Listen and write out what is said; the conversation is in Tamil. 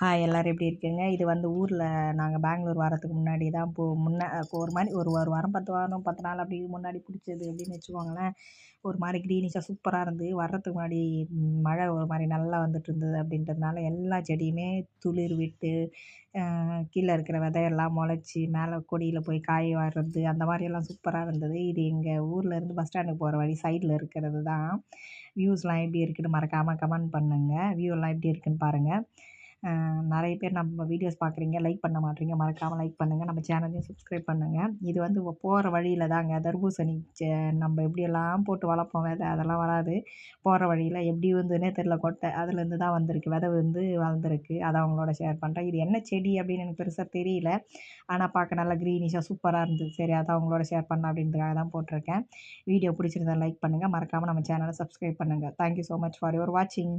ஹாய் எல்லோரும் எப்படி இருக்கீங்க? இது வந்து ஊரில் நாங்கள் பெங்களூர் வரதுக்கு முன்னாடி தான் ஒரு மாரி ஒரு வாரம் 10 வாரம் 10 நாள் அப்படி முன்னாடி பிடிச்சது அப்படின்னு வச்சுக்கோங்களேன். ஒரு மாரி க்ரீனிஷாக சூப்பராக இருந்தது. வர்றதுக்கு முன்னாடி மழை ஒரு மாரி நல்லா வந்துட்டு இருந்தது அப்படின்றதுனால எல்லா செடியுமே துளிர் விட்டு, கீழே இருக்கிற விதையெல்லாம் முளைச்சி மேலே கொடியில் போய் காய் வர்றது அந்த மாதிரியெல்லாம் சூப்பராக இருந்தது. இது எங்கள் ஊர்லேருந்து பஸ் ஸ்டாண்டுக்கு போகிற வழி சைடில் இருக்கிறது தான். வியூஸ்லாம் எப்படி இருக்குன்னு மறக்காமல் கமெண்ட் பண்ணுங்கள். வியூலாம் எப்படி இருக்குன்னு பாருங்கள். நிறைய பேர் நம்ம வீடியோஸ் பார்க்குறீங்க, லைக் பண்ண மாட்றீங்க. மறக்காமல் லைக் பண்ணுங்கள். நம்ம சேனலையும் சப்ஸ்கிரைப் பண்ணுங்கள். இது வந்து போகிற வழியில தாங்க தர்பூசணி நம்ம எப்படியெல்லாம் போட்டு வளர்ப்போம் விதை, அதெல்லாம் வராது. போகிற வழியில எப்படி வந்ததுன்னே தெரில கொட்டை. அதுலேருந்து தான் வந்திருக்கு. விதை வந்து வளர்ந்துருக்கு. அதை அவங்களோட ஷேர் பண்ணுறேன். இது என்ன செடி அப்படின்னு எனக்கு பெருசாக தெரியல. ஆனால் பார்க்க நல்லா க்ரீனிஷாக சூப்பராக இருந்தது. சரி அதான் அவங்களோட ஷேர் பண்ணலாம் அப்படின்றதுக்காக தான் போட்டிருக்கேன். வீடியோ பிடிச்சிருந்தா லைக் பண்ணுங்கள். மறக்காமல் நம்ம சேனலை சப்ஸ்கிரைப் பண்ணுங்கள். Thank you so much for your வாட்சிங்.